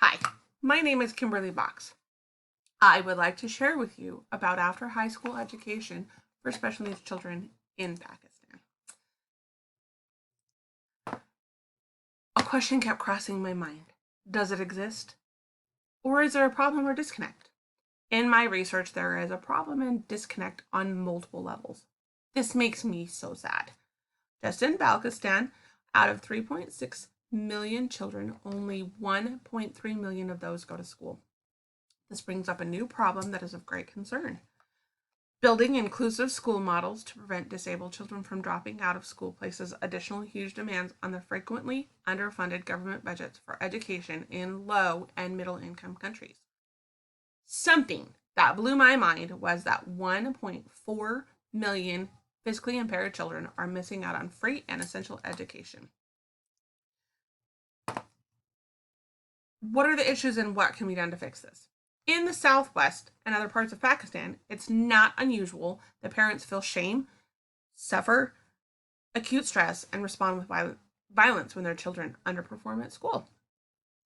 Hi, my name is Kimberly Box. I would like to share with you about after high school education for special needs children in Pakistan. A question kept crossing my mind. Does it exist? Or is there a problem or disconnect? In my research, there is a problem and disconnect on multiple levels. This makes me so sad. Just in Pakistan, out of 3.6 million children, only 1.3 million of those go to school. This brings up a new problem that is of great concern. Building inclusive school models to prevent disabled children from dropping out of school places additional huge demands on the frequently underfunded government budgets for education in low and middle income countries. Something that blew my mind was that 1.4 million physically impaired children are missing out on free and essential education. What are the issues and what can be done to fix this? In the Southwest and other parts of Pakistan, it's not unusual that parents feel shame, suffer acute stress, and respond with violence when their children underperform at school.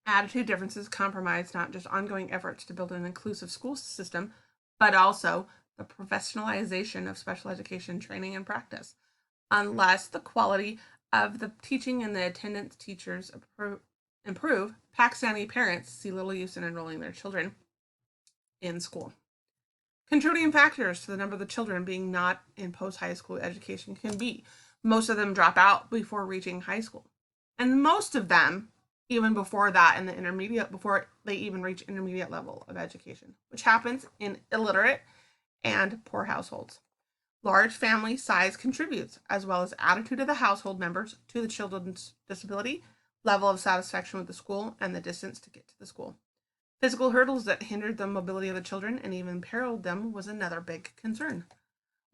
Attitude differences compromise not just ongoing efforts to build an inclusive school system, but also the professionalization of special education training and practice. Unless the quality of the teaching and the attendance teachers improve, Pakistani parents see little use in enrolling their children in school. Contributing factors to the number of the children being not in post-high school education can be most of them drop out before reaching high school. And most of them, even before that, in the intermediate, before they even reach intermediate level of education, which happens in illiterate and poor households. Large family size contributes, as well as attitude of the household members to the children's disability, level of satisfaction with the school, and the distance to get to the school. Physical hurdles that hindered the mobility of the children and even imperiled them was another big concern.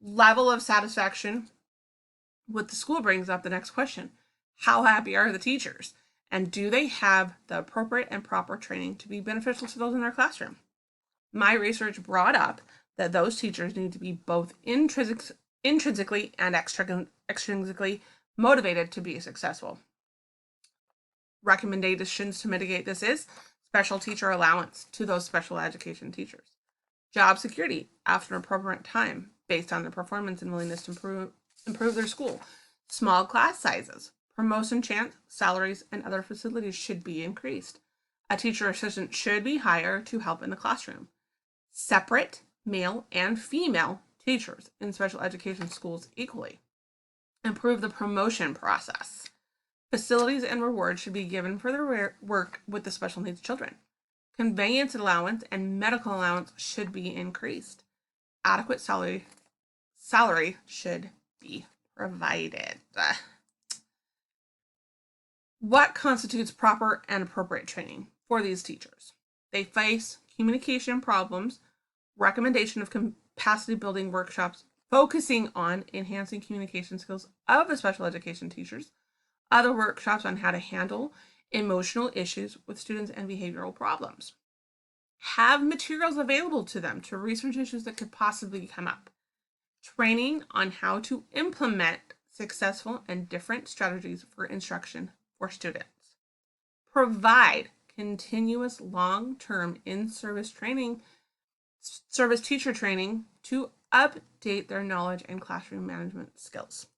Level of satisfaction with the school brings up the next question. How happy are the teachers? And do they have the appropriate and proper training to be beneficial to those in their classroom? My research brought up that those teachers need to be both intrinsically and extrinsically motivated to be successful. Recommendations to mitigate this is special teacher allowance to those special education teachers, job security after an appropriate time based on their performance and willingness to improve their school, small class sizes, promotion chance, salaries, and other facilities should be increased. A teacher assistant should be hired to help in the classroom. Separate male and female teachers in special education schools equally. Improve the promotion process. Facilities and rewards should be given for their work with the special needs children. Conveyance allowance and medical allowance should be increased. Adequate salary should be provided. What constitutes proper and appropriate training for these teachers? They face communication problems, recommendation of capacity building workshops focusing on enhancing communication skills of the special education teachers, other workshops on how to handle emotional issues with students and behavioral problems. Have materials available to them to research issues that could possibly come up. Training on how to implement successful and different strategies for instruction for students. Provide continuous long-term in-service training, service teacher training to update their knowledge and classroom management skills.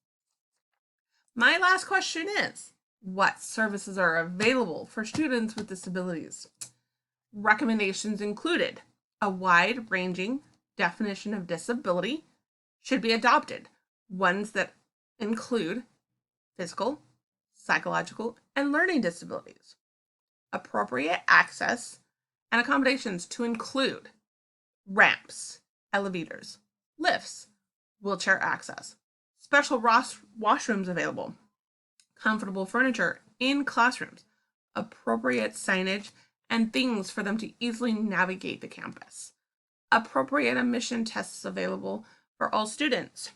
My last question is, what services are available for students with disabilities? Recommendations included a wide-ranging definition of disability should be adopted, ones that include physical, psychological, and learning disabilities. Appropriate access and accommodations to include ramps, elevators, lifts, wheelchair access, special washrooms available, comfortable furniture in classrooms, appropriate signage, and things for them to easily navigate the campus. Appropriate admission tests available for all students.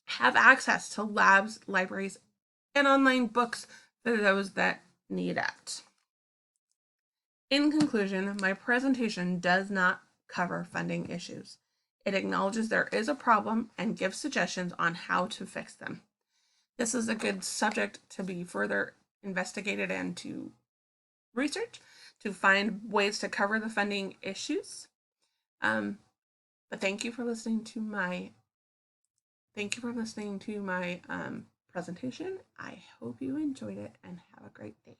Have access to labs, libraries, and online books for those that need it. In conclusion, my presentation does not cover funding issues. It acknowledges there is a problem and gives suggestions on how to fix them. This is a good subject to be further investigated and to research. to find ways to cover the funding issues. But thank you for listening to my presentation. I hope you enjoyed it and have a great day.